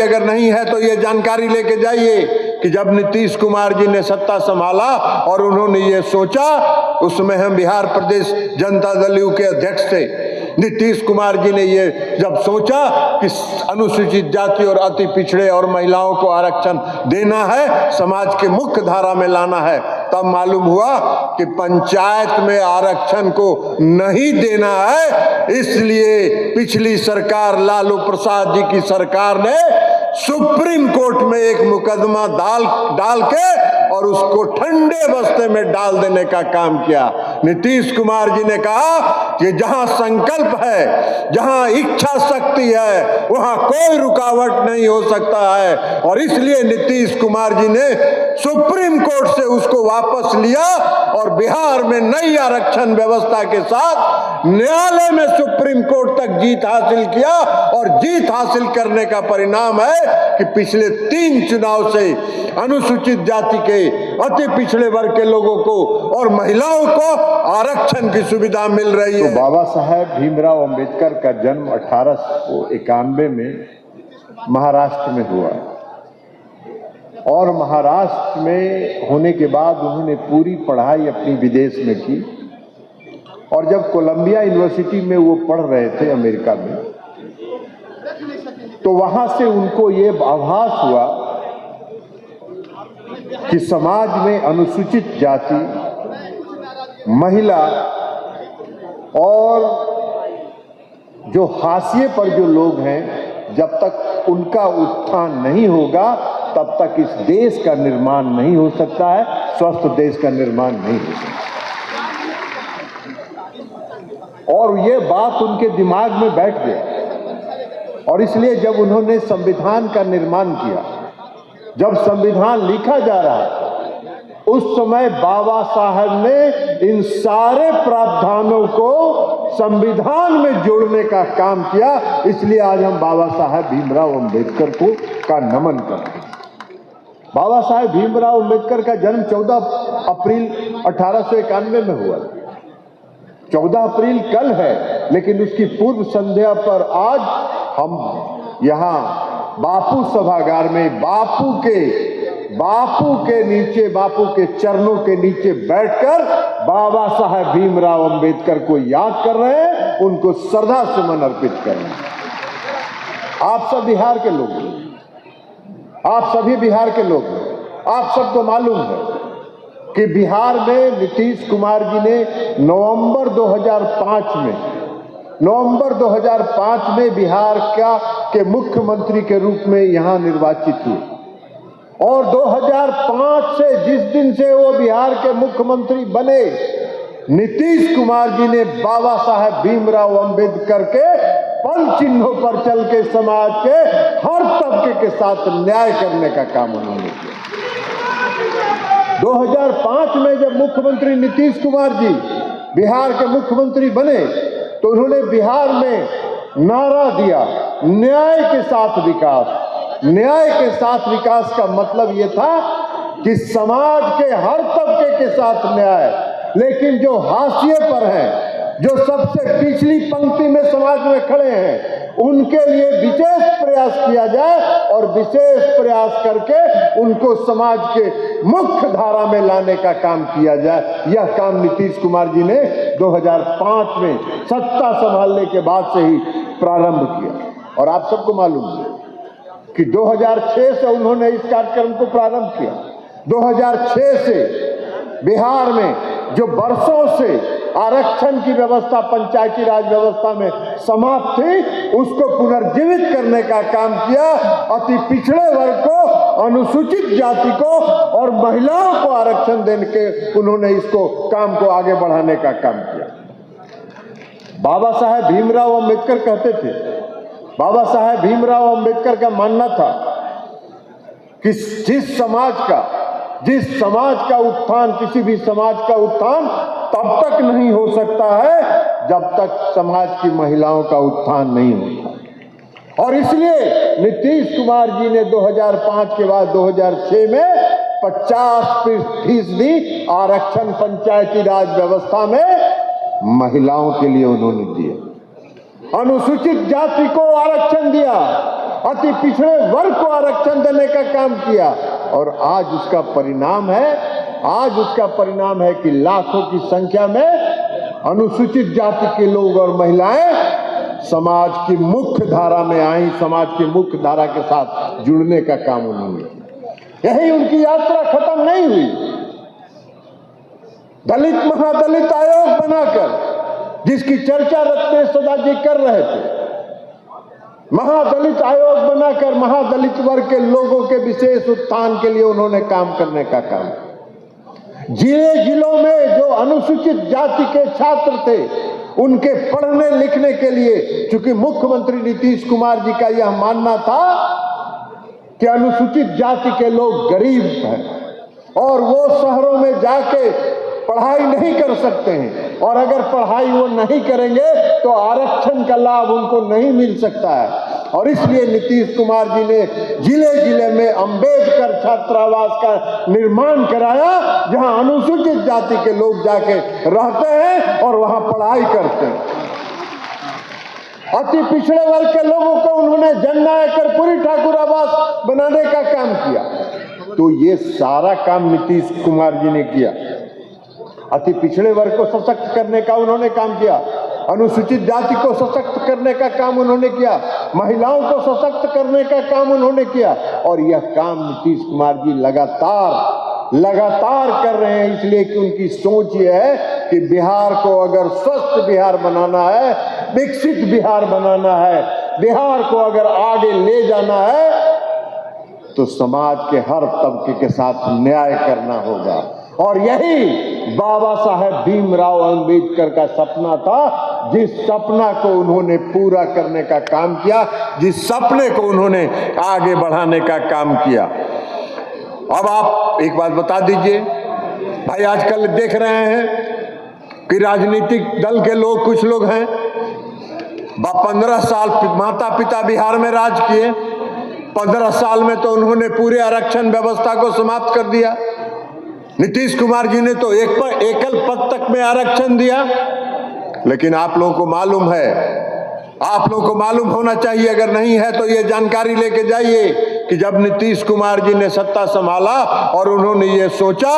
अगर नहीं है तो ये जानकारी लेके जाइए कि जब नीतीश कुमार जी ने सत्ता संभाला और उन्होंने ये सोचा, उसमें हम बिहार प्रदेश जनता दल यू के अध्यक्ष थे, नीतीश कुमार जी ने ये जब सोचा कि अनुसूचित जाति और अति पिछड़े और महिलाओं को आरक्षण देना है, समाज के मुख्य धारा में लाना है, तब मालूम हुआ कि पंचायत में आरक्षण को नहीं देना है। इसलिए पिछली सरकार लालू प्रसाद जी की सरकार ने सुप्रीम कोर्ट में एक मुकदमा डाल के और उसको ठंडे बस्ते में डाल देने का काम किया। नीतीश कुमार जी ने कहा कि जहां संकल्प है, जहां इच्छा शक्ति है, वहां कोई रुकावट नहीं हो सकता है, और इसलिए नीतीश कुमार जी ने सुप्रीम कोर्ट से उसको वापस लिया और बिहार में नई आरक्षण व्यवस्था के साथ न्यायालय में सुप्रीम कोर्ट तक जीत हासिल किया। और जीत हासिल करने का परिणाम है कि पिछले 3 चुनाव से अनुसूचित जाति के, अति पिछड़े वर्ग के लोगों को और महिलाओं को आरक्षण की सुविधा मिल रही है। तो बाबा साहेब भीमराव अंबेडकर का जन्म 1891 में महाराष्ट्र में हुआ, और महाराष्ट्र में होने के बाद उन्होंने पूरी पढ़ाई अपनी विदेश में की, और जब कोलंबिया यूनिवर्सिटी में वो पढ़ रहे थे अमेरिका में, तो वहां से उनको ये आभास हुआ कि समाज में अनुसूचित जाति, महिला और जो हाशिए पर जो लोग हैं, जब तक उनका उत्थान नहीं होगा तब तक इस देश का निर्माण नहीं हो सकता है, स्वस्थ देश का निर्माण नहीं हो सकता। और ये बात उनके दिमाग में बैठ गया, और इसलिए जब उन्होंने संविधान का निर्माण किया, जब संविधान लिखा जा रहा था, उस समय बाबा साहब ने इन सारे प्रावधानों को संविधान में जोड़ने का काम किया। इसलिए आज हम बाबा साहब भीमराव अंबेडकर को का नमन करते हैं। बाबा साहब भीमराव अंबेडकर का जन्म 14 अप्रैल 1891 में हुआ। 14 अप्रैल कल है, लेकिन उसकी पूर्व संध्या पर आज हम यहाँ बापू सभागार में बापू के नीचे, बापू के चरणों के नीचे बैठकर बाबा साहब भीमराव अंबेडकर को याद कर रहे हैं, उनको श्रद्धा सुमन अर्पित कर रहे हैं। आप सब बिहार के लोग हैं, आप सभी बिहार के लोग हैं। आप सबको मालूम है कि बिहार में नीतीश कुमार जी ने नवंबर 2005 में बिहार के मुख्यमंत्री के रूप में यहाँ निर्वाचित हुए, और 2005 से जिस दिन से वो बिहार के मुख्यमंत्री बने, नीतीश कुमार जी ने बाबा साहब भीमराव अंबेडकर के पल चिन्हों पर चल के समाज के हर तबके के साथ न्याय करने का काम उन्होंने किया। 2005 में जब मुख्यमंत्री नीतीश कुमार जी बिहार के मुख्यमंत्री बने, तो उन्होंने बिहार में नारा दिया, न्याय के साथ विकास। न्याय के साथ विकास का मतलब ये था कि समाज के हर तबके के साथ न्याय, लेकिन जो हाशिए पर हैं, जो सबसे पिछली पंक्ति में समाज में खड़े हैं, उनके लिए विशेष प्रयास किया जाए, और विशेष प्रयास करके उनको समाज के मुख्य धारा में लाने का काम किया जाए। यह काम नीतीश कुमार जी ने 2005 में सत्ता संभालने के बाद से ही प्रारंभ किया। और आप सबको मालूम है कि 2006 से उन्होंने इस कार्यक्रम को प्रारंभ किया। 2006 से बिहार में जो वर्षों से आरक्षण की व्यवस्था पंचायती राज व्यवस्था में समाप्त थी, उसको पुनर्जीवित करने का काम किया। अति पिछड़े वर्ग को, अनुसूचित जाति को और महिलाओं को आरक्षण देने के उन्होंने इसको काम को आगे बढ़ाने का काम किया। बाबा साहब भीमराव अंबेडकर कहते थे, बाबा साहब भीमराव अंबेडकर का मानना था कि जिस समाज का उत्थान, किसी भी समाज का उत्थान तब तक नहीं हो सकता है जब तक समाज की महिलाओं का उत्थान नहीं होता। और इसलिए नीतीश कुमार जी ने 2005 के बाद 2006 में 50% आरक्षण पंचायती राज व्यवस्था में महिलाओं के लिए उन्होंने दिया। अनुसूचित जाति को आरक्षण दिया, अति पिछड़े वर्ग को आरक्षण देने का काम किया, और आज उसका परिणाम है कि लाखों की संख्या में अनुसूचित जाति के लोग और महिलाएं समाज की मुख्य धारा में आई, समाज की मुख्य धारा के साथ जुड़ने का काम उन्होंने किया। यही उनकी यात्रा खत्म नहीं हुई। दलित महादलित आयोग बनाकर, जिसकी चर्चा रत्नेश सदा जी कर रहे थे, महादलित आयोग बनाकर महादलित वर्ग के लोगों के विशेष उत्थान के लिए उन्होंने काम करने का काम। जिलों में जो अनुसूचित जाति के छात्र थे, उनके पढ़ने लिखने के लिए, चूंकि मुख्यमंत्री नीतीश कुमार जी का यह मानना था कि अनुसूचित जाति के लोग गरीब हैं और वो शहरों में जाके पढ़ाई नहीं कर सकते हैं, और अगर पढ़ाई वो नहीं करेंगे तो आरक्षण का लाभ उनको नहीं मिल सकता है। और इसलिए नीतीश कुमार जी ने जिले जिले में अंबेडकर छात्रावास का निर्माण कराया, जहां अनुसूचित जाति के लोग जाके रहते हैं और वहां पढ़ाई करते हैं। अति पिछड़े वर्ग के लोगों को उन्होंने जननायक कर्पूरी ठाकुर आवास बनाने का काम किया। तो ये सारा काम नीतीश कुमार जी ने किया। अति पिछड़े वर्ग को सशक्त करने का उन्होंने काम किया, अनुसूचित जाति को सशक्त करने का काम उन्होंने किया, महिलाओं को सशक्त करने का काम उन्होंने किया, और यह काम नीतीश कुमार जी लगातार कर रहे हैं। इसलिए कि उनकी सोच यह है कि बिहार को अगर स्वस्थ बिहार बनाना है, विकसित बिहार बनाना है, बिहार को अगर आगे ले जाना है, तो समाज के हर तबके के साथ न्याय करना होगा। और यही बाबा साहेब भीमराव अंबेडकर का सपना था, जिस सपना को उन्होंने पूरा करने का काम किया, जिस सपने को उन्होंने आगे बढ़ाने का काम किया। अब आप एक बात बता दीजिए भाई, आजकल देख रहे हैं कि राजनीतिक दल के लोग, कुछ लोग हैं, 15 साल माता पिता बिहार में राज किए, 15 साल में तो उन्होंने पूरे आरक्षण व्यवस्था को समाप्त कर दिया। नीतीश कुमार जी ने तो एकल पद तक में आरक्षण दिया। लेकिन आप लोगों को मालूम है, आप लोगों को मालूम होना चाहिए, अगर नहीं है तो ये जानकारी लेके जाइए कि जब नीतीश कुमार जी ने सत्ता संभाला और उन्होंने ये सोचा,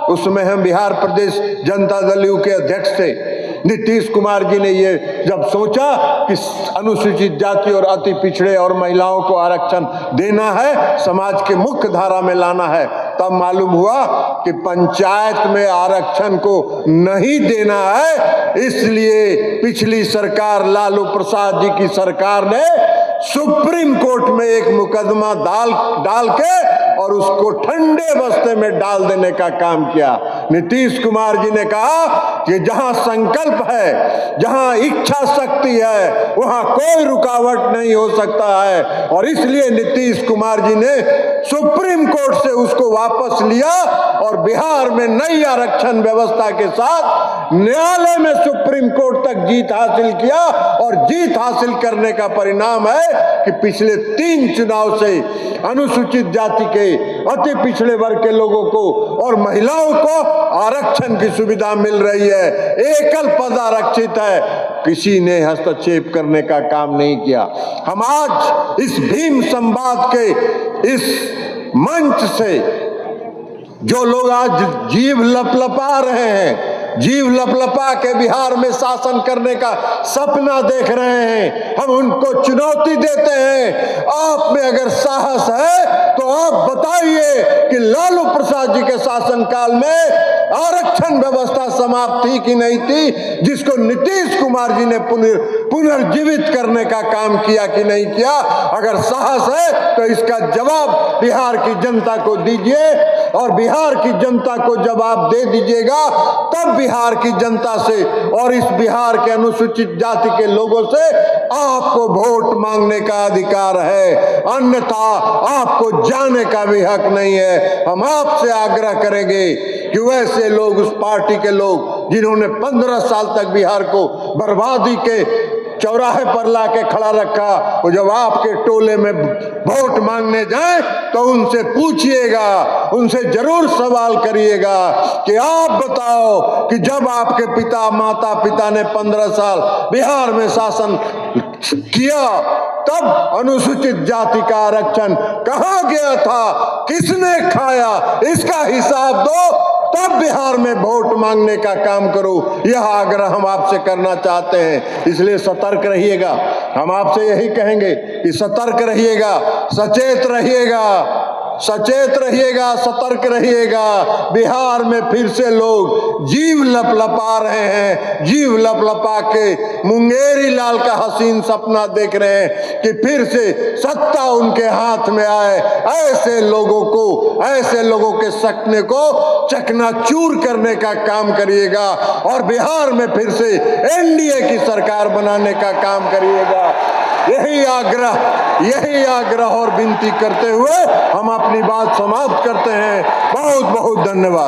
उसमें हम बिहार प्रदेश जनता दल यू के अध्यक्ष थे, नीतीश कुमार जी ने ये जब सोचा कि अनुसूचित जाति और अति पिछड़े और महिलाओं को आरक्षण देना है, समाज के मुख्य धारा में लाना है, तब मालूम हुआ कि पंचायत में आरक्षण को नहीं देना है। इसलिए पिछली सरकार, लालू प्रसाद जी की सरकार ने सुप्रीम कोर्ट में एक मुकदमा डाल के और उसको ठंडे बस्ते में डाल देने का काम किया। नीतीश कुमार जी ने कहा कि जहां संकल्प है, जहां इच्छा शक्ति है, वहां कोई रुकावट नहीं हो सकता है। और इसलिए नीतीश कुमार जी ने सुप्रीम कोर्ट से उसको वापस लिया और बिहार में नई आरक्षण व्यवस्था के साथ न्यायालय में सुप्रीम कोर्ट तक जीत हासिल किया। और जीत हासिल करने का परिणाम है कि पिछले 3 चुनाव से अनुसूचित जाति के, अति पिछड़े वर्ग के लोगों को और महिलाओं को आरक्षण की सुविधा मिल रही है। एकल पद आरक्षित है, किसी ने हस्तक्षेप करने का काम नहीं किया। हम आज इस भीम संवाद के इस मंच से जो लोग आज जीव लपलपा रहे हैं, जीव लपलपा के बिहार में शासन करने का सपना देख रहे हैं, हम उनको चुनौती देते हैं। आप में अगर साहस है तो आप बताइए कि लालू प्रसाद जी के शासनकाल में आरक्षण व्यवस्था समाप्त थी कि नहीं थी, जिसको नीतीश कुमार जी ने पुनर्जीवित करने का काम किया कि नहीं किया। अगर साहस है तो इसका जवाब बिहार की जनता को दीजिए, और बिहार की जनता को जवाब दे दीजिएगा, तब बिहार की जनता से और इस बिहार के अनुसूचित जाति के लोगों से आपको वोट मांगने का अधिकार है, अन्यथा आपको जाने का भी हक नहीं है। हम आपसे आग्रह करेंगे कि वैसे लोग, उस पार्टी के लोग जिन्होंने 15 साल तक बिहार को बर्बादी के चौराहे पर लाके खड़ा रखा, वो जब आपके टोले में वोट मांगने जाए तो उनसे पूछिएगा, उनसे जरूर सवाल करिएगा कि आप बताओ कि जब आपके पिता माता पिता ने 15 साल बिहार में शासन किया तब अनुसूचित जाति का आरक्षण कहां गया था, किसने खाया, इसका हिसाब दो, तब बिहार में वोट मांगने का काम करो। यह आग्रह हम आपसे करना चाहते हैं। इसलिए सतर्क रहिएगा। हम आपसे यही कहेंगे कि सतर्क रहिएगा, सचेत रहिएगा, सचेत रहिएगा, सतर्क रहिएगा। बिहार में फिर से लोग जीव लपलपा रहे हैं, जीव लपलपा के मुंगेरी लाल का हसीन सपना देख रहे हैं कि फिर से सत्ता उनके हाथ में आए। ऐसे लोगों के सपने को चकनाचूर करने का काम करिएगा और बिहार में फिर से एनडीए की सरकार बनाने का काम करिएगा। यही आग्रह और विनती करते हुए हम अपनी बात समाप्त करते हैं। बहुत बहुत धन्यवाद।